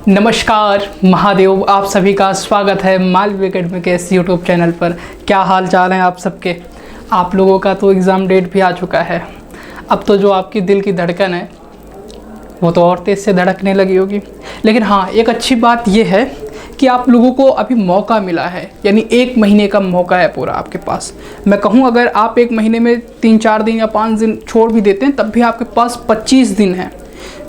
नमस्कार महादेव, आप सभी का स्वागत है मालवी एकेडमी के इस यूट्यूब चैनल पर। क्या हाल चाल है आप सबके। आप लोगों का तो एग्ज़ाम डेट भी आ चुका है। अब तो जो आपकी दिल की धड़कन है वो तो और तेज़ से धड़कने लगी होगी। लेकिन हाँ, एक अच्छी बात ये है कि आप लोगों को अभी मौका मिला है, यानी 1 महीने का मौका है पूरा आपके पास। मैं कहूँ अगर आप 1 महीने में 3-4 दिन या 5 दिन छोड़ भी देते हैं तब भी आपके पास 25 दिन है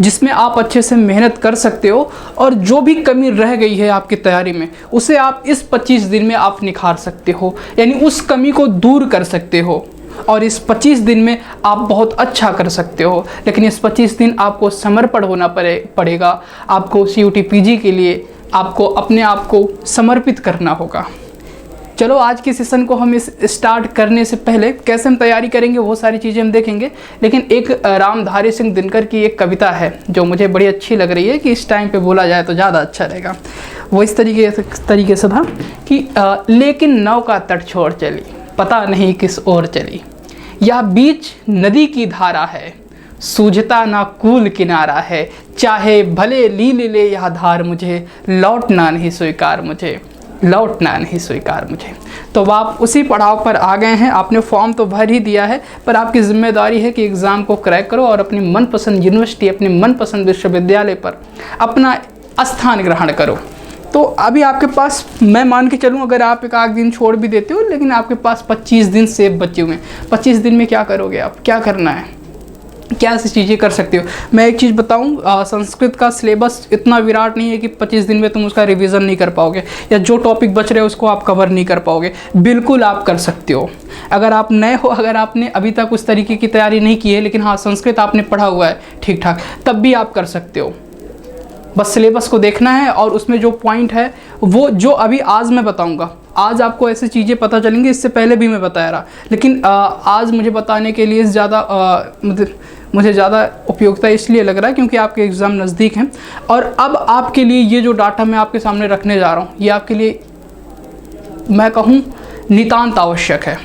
जिसमें आप अच्छे से मेहनत कर सकते हो और जो भी कमी रह गई है आपकी तैयारी में उसे आप इस 25 दिन में आप निखार सकते हो, यानी उस कमी को दूर कर सकते हो और इस 25 दिन में आप बहुत अच्छा कर सकते हो। लेकिन इस 25 दिन आपको समर्पण होना पड़ेगा। आपको CUT PG के लिए आपको अपने आप को समर्पित करना होगा। चलो आज के सेशन को हम इस स्टार्ट करने से पहले कैसे हम तैयारी करेंगे वो सारी चीज़ें हम देखेंगे। लेकिन एक रामधारी सिंह दिनकर की एक कविता है जो मुझे बड़ी अच्छी लग रही है कि इस टाइम पे बोला जाए तो ज़्यादा अच्छा रहेगा। वो इस तरीके से था कि लेकिन नौका तट छोड़ चली, पता नहीं किस ओर चली, यह बीच नदी की धारा है, सूझता ना कूल किनारा है, चाहे भले लील ले यह धार मुझे, लौटना नहीं स्वीकार मुझे, लौटना नहीं स्वीकार मुझे। तो आप उसी पड़ाव पर आ गए हैं। आपने फॉर्म तो भर ही दिया है, पर आपकी जिम्मेदारी है कि एग्ज़ाम को क्रैक करो और अपनी मनपसंद यूनिवर्सिटी, अपने मनपसंद विश्वविद्यालय पर अपना स्थान ग्रहण करो। तो अभी आपके पास, मैं मान के चलूँ अगर आप एक आध दिन छोड़ भी देते हो, लेकिन आपके पास 25 दिन सेफ बचे हुए हैं। 25 दिन में क्या करोगे आप, क्या करना है, क्या सी चीज़ें कर सकते हो। मैं एक चीज़ बताऊं, संस्कृत का सिलेबस इतना विराट नहीं है कि 25 दिन में तुम उसका रिवीजन नहीं कर पाओगे या जो टॉपिक बच रहे हैं उसको आप कवर नहीं कर पाओगे। बिल्कुल आप कर सकते हो। अगर आप नए हो, अगर आपने अभी तक उस तरीके की तैयारी नहीं की है, लेकिन हाँ संस्कृत आपने पढ़ा हुआ है ठीक ठाक, तब भी आप कर सकते हो। बस सिलेबस को देखना है और उसमें जो पॉइंट है वो जो अभी आज मैं बताऊंगा, आज आपको ऐसी चीज़ें पता चलेंगी, इससे पहले भी मैं बताया रहा, लेकिन आज मुझे बताने के लिए मुझे ज़्यादा उपयोगिता इसलिए लग रहा है क्योंकि आपके एग्ज़ाम नज़दीक हैं। और अब आपके लिए ये जो डाटा मैं आपके सामने रखने जा रहा हूँ ये आपके लिए मैं कहूँ नितांत आवश्यक है।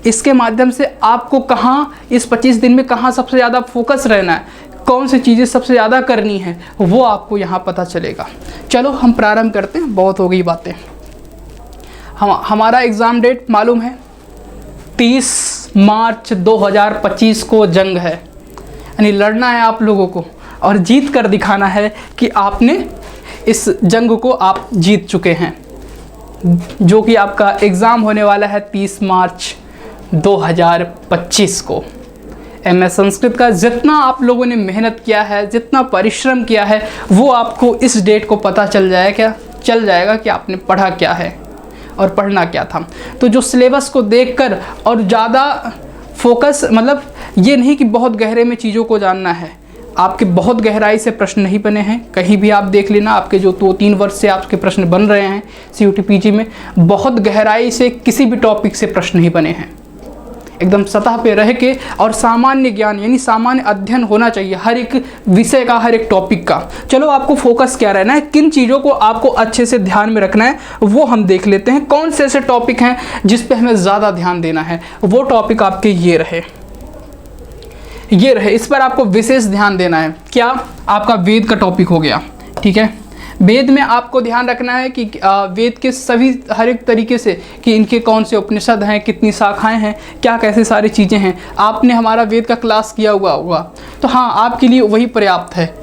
इसके माध्यम से आपको कहाँ इस 25 दिन में कहाँ सबसे ज़्यादा फोकस रहना है, कौन सी चीज़ें सबसे ज़्यादा करनी है, वो आपको यहाँ पता चलेगा। चलो हम प्रारंभ करते हैं, बहुत हो गई बातें। हमारा एग्ज़ाम डेट मालूम है 30 मार्च 2025 को जंग है, यानी लड़ना है आप लोगों को और जीत कर दिखाना है कि आपने इस जंग को आप जीत चुके हैं। जो कि आपका एग्ज़ाम होने वाला है 30 मार्च 2025 को। MS संस्कृत का जितना आप लोगों ने मेहनत किया है, जितना परिश्रम किया है, वो आपको इस डेट को पता चल जाएगा कि आपने पढ़ा क्या है और पढ़ना क्या था। तो जो सिलेबस को देखकर और ज़्यादा फोकस, मतलब ये नहीं कि बहुत गहरे में चीज़ों को जानना है, आपके बहुत गहराई से प्रश्न नहीं बने हैं। कहीं भी आप देख लेना, आपके जो 2-3 वर्ष से आपके प्रश्न बन रहे हैं CUT PG में, बहुत गहराई से किसी भी टॉपिक से प्रश्न नहीं बने हैं। एकदम सतह पे रह के और सामान्य ज्ञान यानी सामान्य अध्ययन होना चाहिए हर एक विषय का, हर एक टॉपिक का। चलो आपको फोकस क्या रहना है, किन चीज़ों को आपको अच्छे से ध्यान में रखना है वो हम देख लेते हैं। कौन से ऐसे टॉपिक हैं जिस पे हमें ज़्यादा ध्यान देना है, वो टॉपिक आपके ये रहे, इस पर आपको विशेष ध्यान देना है। क्या आपका वेद का टॉपिक हो गया, ठीक है। वेद में आपको ध्यान रखना है कि वेद के सभी हर एक तरीके से कि इनके कौन से उपनिषद हैं, कितनी शाखाएं हैं, क्या कैसे सारी चीज़ें हैं। आपने हमारा वेद का क्लास किया हुआ होगा तो हाँ, आपके लिए वही पर्याप्त है,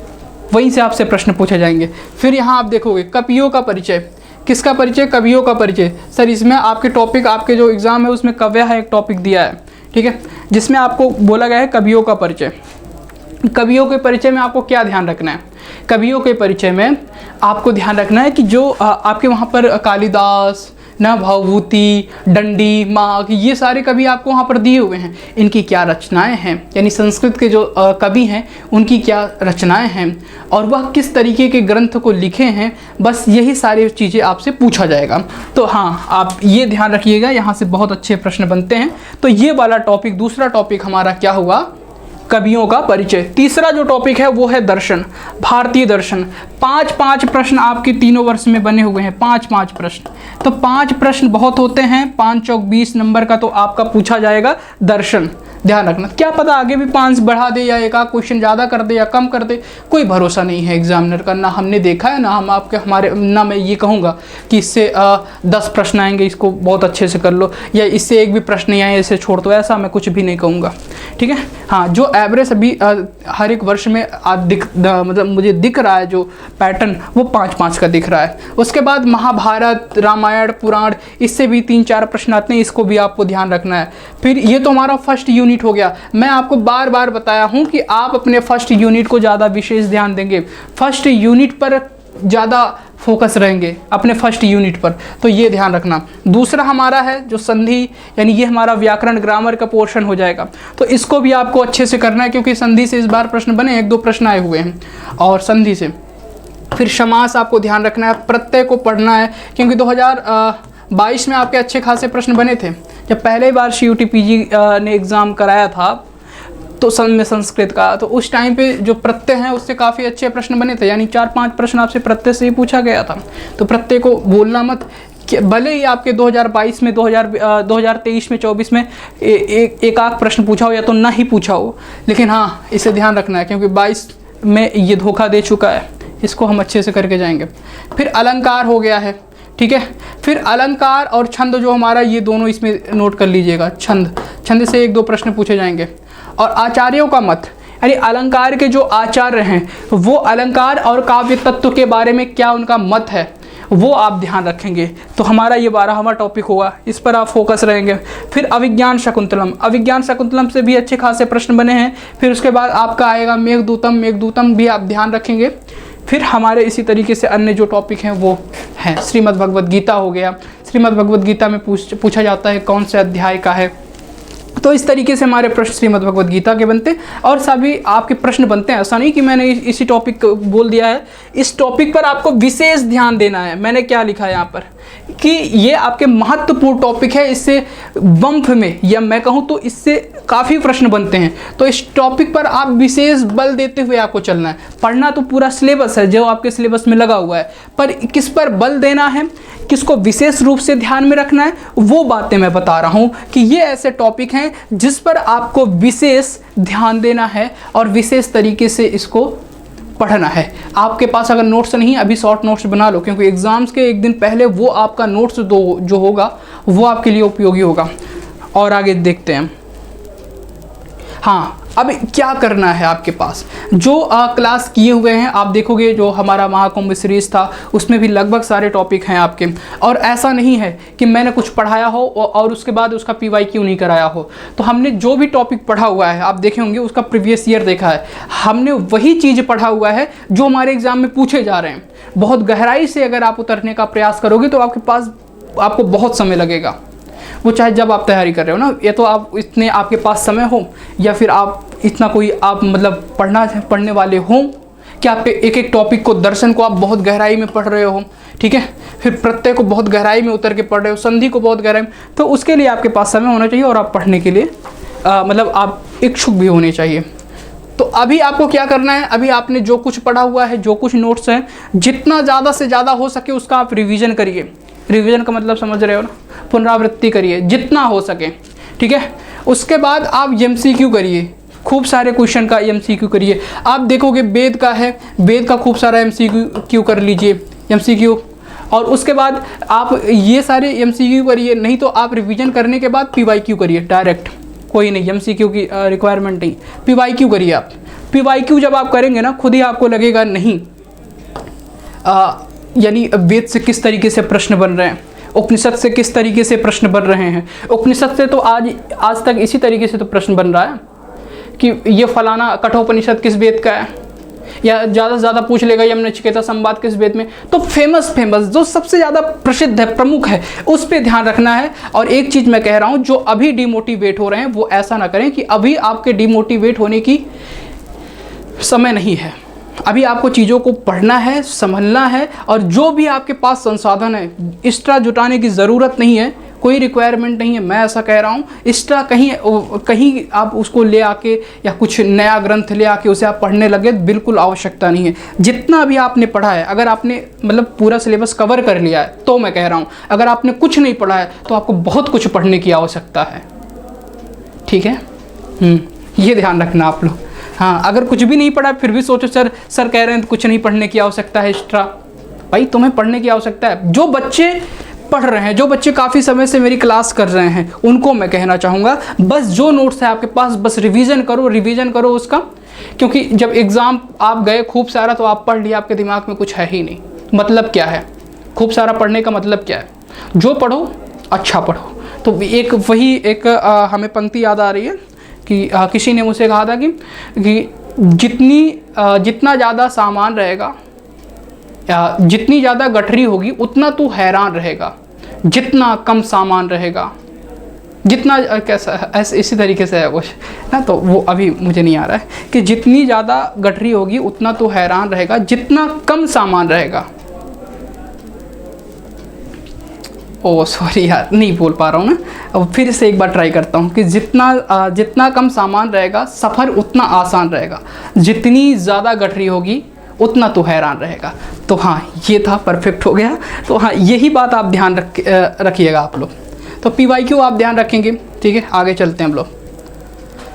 वहीं से आपसे प्रश्न पूछे जाएंगे। फिर यहाँ आप देखोगे कवियों का परिचय। किसका परिचय, कवियों का परिचय। सर इसमें आपके टॉपिक, आपके जो एग्ज़ाम है उसमें कव्य है एक टॉपिक दिया है, ठीक है, जिसमें आपको बोला गया है कवियों का परिचय। कवियों के परिचय में आपको क्या ध्यान रखना है, कवियों के परिचय में आपको ध्यान रखना है कि जो आपके वहाँ पर कालिदास, न भवभूति, दंडी, माघ, ये सारे कवि आपको वहाँ पर दिए हुए हैं। इनकी क्या रचनाएं हैं, यानी संस्कृत के जो कवि हैं उनकी क्या रचनाएं हैं और वह किस तरीके के ग्रंथ को लिखे हैं, बस यही सारी चीज़ें आपसे पूछा जाएगा। तो हाँ, आप ये ध्यान रखिएगा, यहाँ से बहुत अच्छे प्रश्न बनते हैं। तो ये वाला टॉपिक, दूसरा टॉपिक हमारा क्या हुआ, कवियों का परिचय। तीसरा जो टॉपिक है वो है दर्शन, भारतीय दर्शन। 5-5 प्रश्न आपके तीनों वर्ष में बने हुए हैं, 5-5 प्रश्न। तो 5 प्रश्न बहुत होते हैं, 5 चौक 20 नंबर का तो आपका पूछा जाएगा दर्शन। ध्यान रखना। क्या पता आगे भी 5 बढ़ा दे या एक आध क्वेश्चन ज़्यादा कर दे या कम कर दे, कोई भरोसा नहीं है एग्जामिनर का। ना हमने देखा है, ना हम आपके हमारे ना मैं ये कहूँगा कि इससे 10 प्रश्न आएंगे इसको बहुत अच्छे से कर लो, या इससे एक भी प्रश्न नहीं आए इसे छोड़ दो, ऐसा मैं कुछ भी नहीं कहूँगा। ठीक है, हाँ, जो एवरेज अभी हर एक वर्ष में मतलब मुझे दिख रहा है जो पैटर्न, वो 5-5 का दिख रहा है। उसके बाद महाभारत, रामायण, पुराण, इससे भी 3-4 प्रश्न आते हैं, इसको भी आपको ध्यान रखना है। फिर ये तो हमारा फर्स्ट यूनिट हो गया। मैं आपको बार बार बताया हूँ कि आप अपने फर्स्ट यूनिट को ज़्यादा विशेष ध्यान देंगे, फर्स्ट यूनिट पर ज़्यादा फोकस रहेंगे अपने फर्स्ट यूनिट पर, तो ये ध्यान रखना। दूसरा हमारा है जो संधि, यानी ये हमारा व्याकरण ग्रामर का पोर्शन हो जाएगा, तो इसको भी आपको अच्छे से करना है, क्योंकि संधि से इस बार प्रश्न बने, 1-2 प्रश्न आए हुए हैं और संधि से। फिर समास आपको ध्यान रखना है, प्रत्यय को पढ़ना है, क्योंकि 2022 में आपके अच्छे खासे प्रश्न बने थे। जब पहले बार CUT PG ने एग्ज़ाम कराया था तो संस्कृत का, तो उस टाइम पे जो प्रत्यय हैं उससे काफ़ी अच्छे प्रश्न बने थे, यानी 4-5 प्रश्न आपसे प्रत्यय से ही पूछा गया था। तो प्रत्यय को बोलना मत, भले ही आपके 2022 में 2023 में 24 में एक आध प्रश्न पूछा हो या तो ना ही पूछा हो, लेकिन हाँ इसे ध्यान रखना है, क्योंकि 22 में ये धोखा दे चुका है, इसको हम अच्छे से करके जाएंगे। फिर अलंकार हो गया है, ठीक है। फिर अलंकार और छंद जो हमारा, ये दोनों इसमें नोट कर लीजिएगा। छंद से 1-2 प्रश्न पूछे जाएंगे। और आचार्यों का मत, यानी अलंकार के जो आचार्य हैं वो अलंकार और काव्य तत्व के बारे में क्या उनका मत है वो आप ध्यान रखेंगे। तो हमारा ये 12वां टॉपिक होगा, इस पर आप फोकस रहेंगे। फिर अभिज्ञान शकुंतलम से भी अच्छे खासे प्रश्न बने हैं। फिर उसके बाद आपका आएगा मेघदूतम भी आप ध्यान रखेंगे। फिर हमारे इसी तरीके से अन्य जो टॉपिक हैं वो हैं, श्रीमद् भगवद गीता हो गया। श्रीमद् भगवद गीता में पूछा जाता है कौन से अध्याय का है, तो इस तरीके से हमारे प्रश्न श्रीमद् भगवद गीता के बनते और सभी आपके प्रश्न बनते हैं। ऐसा नहीं कि मैंने इसी टॉपिक को बोल दिया है, इस टॉपिक पर आपको विशेष ध्यान देना है। मैंने क्या लिखा है यहाँ पर कि ये आपके महत्वपूर्ण टॉपिक है, इससे वंश में या मैं कहूँ तो इससे काफ़ी प्रश्न बनते हैं, तो इस टॉपिक पर आप विशेष बल देते हुए आपको चलना है। पढ़ना तो पूरा सिलेबस है जो आपके सिलेबस में लगा हुआ है, पर किस पर बल देना है, किसको विशेष रूप से ध्यान में रखना है, वो बातें मैं बता रहा हूँ कि ये ऐसे टॉपिक हैं जिस पर आपको विशेष ध्यान देना है और विशेष तरीके से इसको पढ़ना है। आपके पास अगर नोट्स नहीं, अभी शॉर्ट नोट्स बना लो, क्योंकि एग्ज़ाम्स के एक दिन पहले वो आपका नोट्स जो होगा वो आपके लिए उपयोगी होगा। और आगे देखते हैं। हाँ, अब क्या करना है आपके पास, जो क्लास किए हुए हैं आप देखोगे, जो हमारा महाकुंभ सीरीज़ था उसमें भी लगभग सारे टॉपिक हैं आपके, और ऐसा नहीं है कि मैंने कुछ पढ़ाया हो और उसके बाद उसका PYQ नहीं कराया हो। तो हमने जो भी टॉपिक पढ़ा हुआ है आप देखे होंगे उसका प्रीवियस ईयर देखा है, हमने वही चीज़ पढ़ा हुआ है जो हमारे एग्ज़ाम में पूछे जा रहे हैं। बहुत गहराई से अगर आप उतरने का प्रयास करोगे तो आपको बहुत समय लगेगा, वो चाहे जब आप तैयारी कर रहे हो ना, या तो आप इतने आपके पास समय हो या फिर आप इतना कोई आप मतलब पढ़ने वाले हों कि आप एक एक टॉपिक को, दर्शन को आप बहुत गहराई में पढ़ रहे हो, ठीक है, फिर प्रत्यय को बहुत गहराई में उतर के पढ़ रहे हो, संधि को बहुत गहराई में, तो उसके लिए आपके पास समय होना चाहिए और आप पढ़ने के लिए मतलब आप इच्छुक भी होने चाहिए। तो अभी आपको क्या करना है, अभी आपने जो कुछ पढ़ा हुआ है, जो कुछ नोट्स हैं, जितना ज़्यादा से ज़्यादा हो सके उसका आप रिवीजन करिए। रिवीजन का मतलब समझ रहे हो ना, पुनरावृत्ति करिए जितना हो सके, ठीक है। उसके बाद आप MCQ करिए, खूब सारे क्वेश्चन का MCQ करिए। आप देखोगे वेद का है, वेद का खूब सारा MCQ कर लीजिए, MCQ। और उसके बाद आप ये सारे MCQ करिए, नहीं तो आप रिवीजन करने के बाद PYQ करिए डायरेक्ट, कोई नहीं MCQ की रिक्वायरमेंट नहीं, PYQ करिए आप। PYQ जब आप करेंगे ना, खुद ही आपको लगेगा नहीं यानी वेद से किस तरीके से प्रश्न बन रहे हैं, उपनिषद से किस तरीके से प्रश्न बन रहे हैं। उपनिषद से तो आज तक इसी तरीके से तो प्रश्न बन रहा है कि ये फलाना कठोपनिषद किस वेद का है, या ज़्यादा से ज़्यादा पूछ लेगा यमनचिकेता संवाद किस वेद में। तो फेमस जो सबसे ज़्यादा प्रसिद्ध है, प्रमुख है, उस पर ध्यान रखना है। और एक चीज़ मैं कह रहा हूँ, जो अभी डिमोटिवेट हो रहे हैं वो ऐसा ना करें कि अभी आपके डिमोटिवेट होने की समय नहीं है। अभी आपको चीज़ों को पढ़ना है, समझना है, और जो भी आपके पास संसाधन है एक्स्ट्रा जुटाने की ज़रूरत नहीं है, कोई रिक्वायरमेंट नहीं है। मैं ऐसा कह रहा हूँ, एक्स्ट्रा कहीं आप उसको ले आके या कुछ नया ग्रंथ ले आके उसे आप पढ़ने लगे, बिल्कुल आवश्यकता नहीं है। जितना भी आपने पढ़ा है, अगर आपने मतलब पूरा सिलेबस कवर कर लिया है तो मैं कह रहा हूँ, अगर आपने कुछ नहीं पढ़ा है तो आपको बहुत कुछ पढ़ने की आवश्यकता है, ठीक है। ये ध्यान रखना आप लोग। हाँ, अगर कुछ भी नहीं पढ़ा फिर भी सोचो सर कह रहे हैं कुछ नहीं पढ़ने की आवश्यकता है एक्स्ट्रा। भाई तुम्हें पढ़ने की आवश्यकता है। जो बच्चे पढ़ रहे हैं, जो बच्चे काफ़ी समय से मेरी क्लास कर रहे हैं, उनको मैं कहना चाहूँगा बस जो नोट्स है आपके पास बस रिवीजन करो उसका। क्योंकि जब एग्ज़ाम आप गए खूब सारा तो आप पढ़ लिया, आपके दिमाग में कुछ है ही नहीं। मतलब क्या है खूब सारा पढ़ने का मतलब क्या है? जो पढ़ो अच्छा पढ़ो। तो एक हमें पंक्ति याद आ रही है कि किसी ने मुझसे कहा था कि जितना ज़्यादा सामान रहेगा, जितनी ज़्यादा गठरी होगी उतना तू हैरान रहेगा, जितना कम सामान रहेगा जितना कैसा ऐसे इसी तरीके से है कुछ ना, तो वो अभी मुझे नहीं आ रहा है कि जितनी ज़्यादा गठरी होगी उतना तू हैरान रहेगा, जितना कम सामान रहेगा। ओह सॉरी यार, नहीं बोल पा रहा हूँ ना, अब फिर से एक बार ट्राई करता हूँ कि जितना कम सामान रहेगा सफ़र उतना आसान रहेगा, जितनी ज़्यादा गठरी होगी उतना तो हैरान रहेगा। तो हाँ, ये था, परफेक्ट हो गया। तो हाँ, यही बात आप ध्यान रखिएगा आप लोग। तो PYQ आप ध्यान रखेंगे, ठीक है। आगे चलते हैं हम लोग।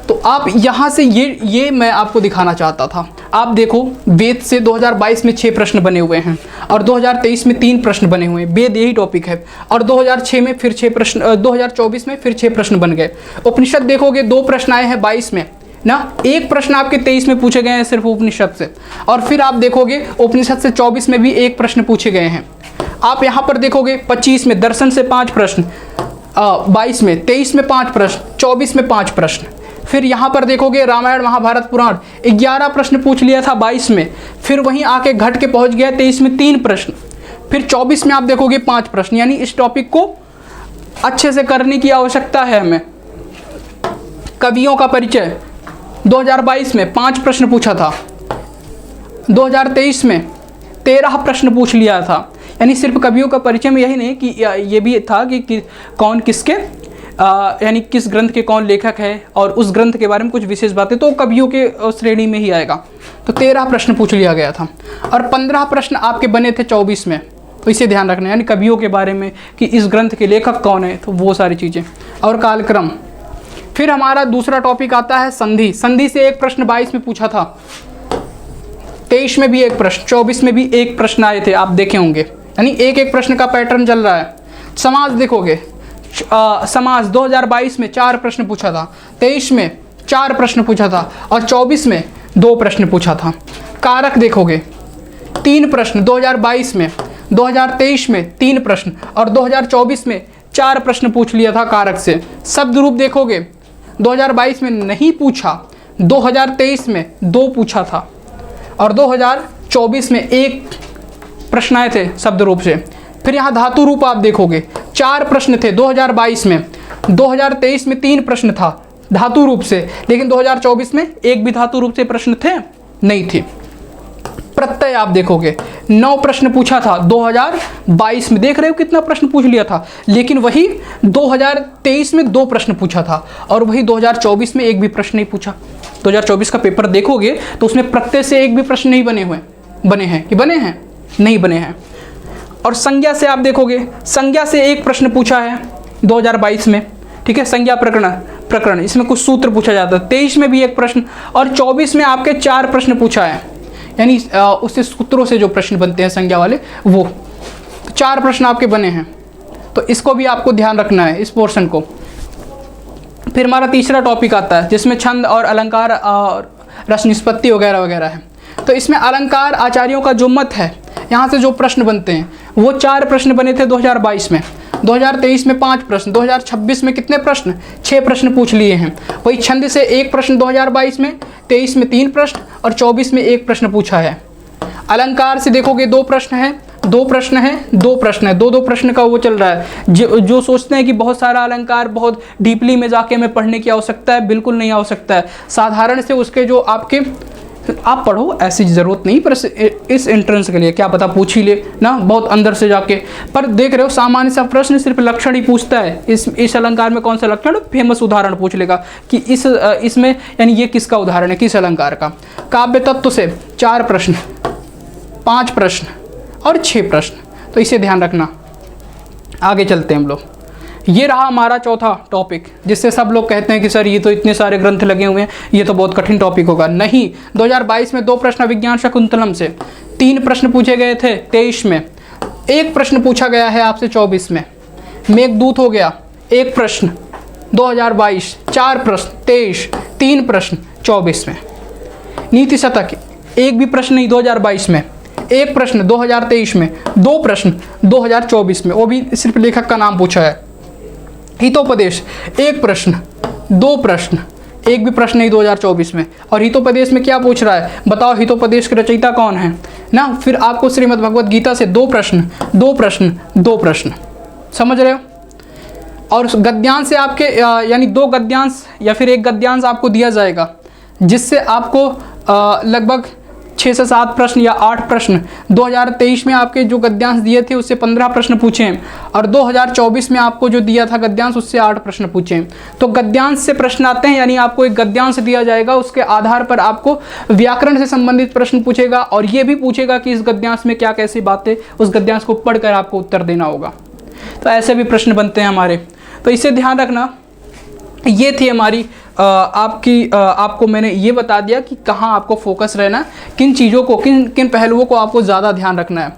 तो आप यहाँ से ये मैं आपको दिखाना चाहता था। आप देखो, वेद से 2022 में 6 प्रश्न बने हुए हैं और 2023 में 3 प्रश्न बने हुए हैं। वेद यही टॉपिक है। और 2006 में फिर 6 प्रश्न, 2024 में फिर 6 प्रश्न बन गए। उपनिषद देखोगे 2 प्रश्न आए हैं 22 में ना, 1 प्रश्न आपके 23 में पूछे गए हैं सिर्फ उपनिषद से। और फिर आप देखोगे उपनिषद से 24 में भी 1 प्रश्न पूछे गए हैं। आप यहाँ पर देखोगे 25 में दर्शन से 5 प्रश्न, 22 में, 23 में 5 प्रश्न, 24 में 5 प्रश्न। फिर यहाँ पर देखोगे रामायण महाभारत पुराण 11 प्रश्न पूछ लिया था 22 में, फिर वहीं आके घट के पहुँच गया 23 में 3 प्रश्न, फिर 24 में आप देखोगे 5 प्रश्न। यानी इस टॉपिक को अच्छे से करने की आवश्यकता है हमें। कवियों का परिचय 2022 में 5 प्रश्न पूछा था, 2023 में 13 प्रश्न पूछ लिया था। यानी सिर्फ कवियों का परिचय में यही नहीं कि ये भी था कि कौन किसके यानी किस ग्रंथ के कौन लेखक है और उस ग्रंथ के बारे में कुछ विशेष बातें, तो कवियों के श्रेणी में ही आएगा। तो 13 प्रश्न पूछ लिया गया था और 15 प्रश्न आपके बने थे 24 में। तो इसे ध्यान रखना, यानी कवियों के बारे में कि इस ग्रंथ के लेखक कौन है, तो वो सारी चीज़ें। और कालक्रम। फिर हमारा दूसरा टॉपिक आता है संधि। संधि से 1 प्रश्न 22 में पूछा था, 23 में भी 1 प्रश्न, 24 में भी 1 प्रश्न आए थे, आप देखे होंगे। यानी एक प्रश्न का पैटर्न चल रहा है। समाज देखोगे, समाज 2022 में 4 प्रश्न पूछा था, 23 में 4 प्रश्न पूछा था और 24 में 2 प्रश्न पूछा था। कारक देखोगे 3 प्रश्न 2022 में, 2023 में 3 प्रश्न और 2024 में 4 प्रश्न पूछ लिया था कारक से। शब्द रूप देखोगे 2022 में नहीं पूछा, 2023 में 2 पूछा था और 2024 में 1 प्रश्न आए थे शब्द रूप से। फिर यहाँ धातु रूप आप देखोगे 4 प्रश्न थे 2022 में, 2023 में 3 प्रश्न था धातु रूप से, लेकिन 2024 में 1 भी धातु रूप से प्रश्न थे नहीं थे। प्रत्यय आप देखोगे 9 प्रश्न पूछा था 2022 में, देख रहे हो कितना प्रश्न पूछ लिया था, लेकिन वही 2023 में 2 प्रश्न पूछा था और वही 2024 में 1 भी प्रश्न नहीं पूछा। 2024 का पेपर देखोगे तो उसमें प्रत्यय से 1 भी प्रश्न नहीं बने हैं कि बने हैं, नहीं बने हैं। और संज्ञा से आप देखोगे, संज्ञा से 1 प्रश्न पूछा है 2022 में, ठीक है। संज्ञा प्रकरण इसमें कुछ सूत्र पूछा जाता है। 23 में भी 1 प्रश्न और 24 में आपके 4 प्रश्न पूछा है, यानी उससे सूत्रों से जो प्रश्न बनते हैं संज्ञा वाले, वो 4 प्रश्न आपके बने हैं। तो इसको भी आपको ध्यान रखना है, इस पोर्शन को। फिर हमारा तीसरा टॉपिक आता है जिसमें छंद और अलंकार और रस निष्पत्ति वगैरह वगैरह है। तो इसमें अलंकार आचार्यों का जो मत है, यहाँ से जो प्रश्न बनते हैं वो 4 प्रश्न बने थे 2022 में, 2023 में 5 प्रश्न, 2026 में कितने प्रश्न, 6 प्रश्न पूछ लिए हैं। वही छंद से 1 प्रश्न 2022 में, 23 में 3 प्रश्न और 24 में 1 प्रश्न पूछा है। अलंकार से देखोगे 2 प्रश्न है, 2 प्रश्न है, 2 प्रश्न है, 2 प्रश्न का वो चल रहा है। जो सोचते हैं कि बहुत सारा अलंकार बहुत डीपली में जाके हमें पढ़ने की आवश्यकता है, बिल्कुल नहीं आवश्यकता है। साधारण से उसके जो आपके आप पढ़ो, ऐसी ज़रूरत नहीं, पर इस एंट्रेंस के लिए क्या पता पूछ ही ले ना बहुत अंदर से जाके। पर देख रहे हो सामान्य सा प्रश्न सिर्फ लक्षण ही पूछता है। इस अलंकार में कौन सा लक्षण, फेमस उदाहरण पूछ लेगा कि इसमें यानी ये किसका उदाहरण है, किस अलंकार का। काव्य तत्व से 4 प्रश्न, 5 प्रश्न और 6 प्रश्न, तो इसे ध्यान रखना। आगे चलते हैं हम लोग। ये रहा हमारा चौथा टॉपिक, जिससे सब लोग कहते हैं कि सर ये तो इतने सारे ग्रंथ लगे हुए हैं, ये तो बहुत कठिन टॉपिक होगा। नहीं, 2022 में 2 प्रश्न विज्ञान शकुंतलम से, 3 प्रश्न पूछे गए थे 23 में, 1 प्रश्न पूछा गया है आपसे 24 में। मेघदूत हो गया 1 प्रश्न 2022, 4 प्रश्न 23, 3 प्रश्न 24 में। नीति शतक 1 भी प्रश्न नहीं 2022 में, 1 प्रश्न 2023 में, 2 प्रश्न 2024 में, वो भी सिर्फ लेखक का नाम पूछा है। हितोपदेश 1 प्रश्न, 2 प्रश्न, 1 भी प्रश्न नहीं 2024 में। और हितोपदेश में क्या पूछ रहा है, बताओ हितोपदेश के रचयिता कौन है ना। फिर आपको श्रीमद् भगवत गीता से 2 प्रश्न, 2 प्रश्न, 2 प्रश्न, समझ रहे हो। और गद्यांश से आपके यानी 2 गद्यांश या फिर 1 गद्यांश आपको दिया जाएगा, जिससे आपको लगभग 6 से 7 प्रश्न या 8 प्रश्न 2023 में आपके जो गद्यांश दिए थे उससे 15 प्रश्न पूछे हैं, और 2024 में आपको जो दिया था गद्यांश उससे 8 प्रश्न पूछे हैं। तो गद्यांश से प्रश्न आते हैं, यानी आपको एक गद्यांश दिया जाएगा, उसके आधार पर आपको व्याकरण से संबंधित प्रश्न पूछेगा, और ये भी पूछेगा कि इस गद्यांश में क्या कैसी बातें, उस गद्यांश को पढ़कर आपको उत्तर देना होगा। तो ऐसे भी प्रश्न बनते हैं हमारे, तो इसे ध्यान रखना। ये थी हमारी आपको मैंने ये बता दिया कि कहाँ आपको फोकस रहना है, किन चीज़ों को, किन पहलुओं को आपको ज़्यादा ध्यान रखना है।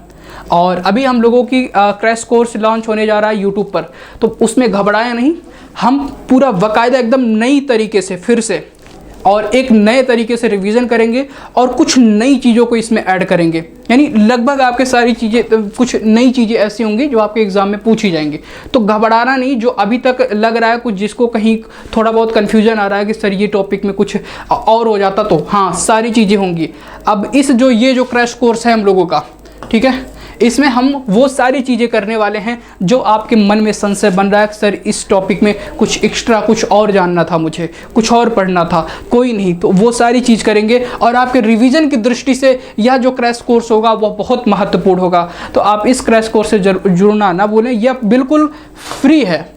और अभी हम लोगों की क्रैश कोर्स लॉन्च होने जा रहा है यूट्यूब पर, तो उसमें घबराएं नहीं, हम पूरा बाकायदा एकदम नई तरीके से फिर से और एक नए तरीके से रिवीजन करेंगे और कुछ नई चीज़ों को इसमें ऐड करेंगे। यानी लगभग आपके सारी चीज़ें, कुछ नई चीज़ें ऐसी होंगी जो आपके एग्ज़ाम में पूछी जाएंगी। तो घबराना नहीं, जो अभी तक लग रहा है कुछ, जिसको कहीं थोड़ा बहुत कन्फ्यूजन आ रहा है कि सर ये टॉपिक में कुछ और हो जाता, तो हाँ सारी चीज़ें होंगी। अब ये जो क्रैश कोर्स है हम लोगों का, ठीक है, इसमें हम वो सारी चीज़ें करने वाले हैं जो आपके मन में संशय बन रहा है, सर इस टॉपिक में कुछ एक्स्ट्रा, कुछ और जानना था, मुझे कुछ और पढ़ना था, कोई नहीं, तो वो सारी चीज़ करेंगे। और आपके रिवीजन की दृष्टि से यह जो क्रैश कोर्स होगा वो बहुत महत्वपूर्ण होगा। तो आप इस क्रैश कोर्स से जुड़ना ना भूलें। यह बिल्कुल फ्री है,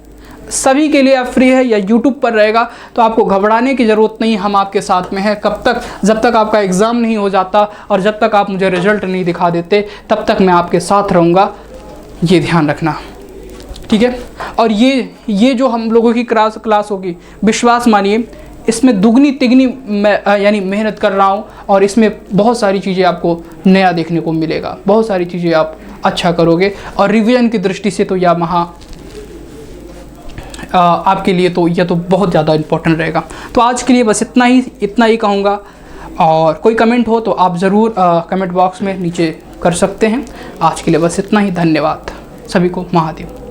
सभी के लिए फ्री है, या यूट्यूब पर रहेगा, तो आपको घबराने की ज़रूरत नहीं। हम आपके साथ में हैं कब तक, जब तक आपका एग्ज़ाम नहीं हो जाता और जब तक आप मुझे रिजल्ट नहीं दिखा देते, तब तक मैं आपके साथ रहूँगा, ये ध्यान रखना, ठीक है। और ये जो हम लोगों की क्लास होगी, विश्वास मानिए इसमें दुगनी तिगनी यानी मेहनत कर रहा हूँ, और इसमें बहुत सारी चीज़ें आपको नया देखने को मिलेगा, बहुत सारी चीज़ें आप अच्छा करोगे। और रिवीजन की दृष्टि से तो यह आपके लिए तो यह तो बहुत ज़्यादा इम्पोर्टेंट रहेगा। तो आज के लिए बस इतना ही कहूँगा, और कोई कमेंट हो तो आप ज़रूर कमेंट बॉक्स में नीचे कर सकते हैं। आज के लिए बस इतना ही, धन्यवाद सभी को, महादेव।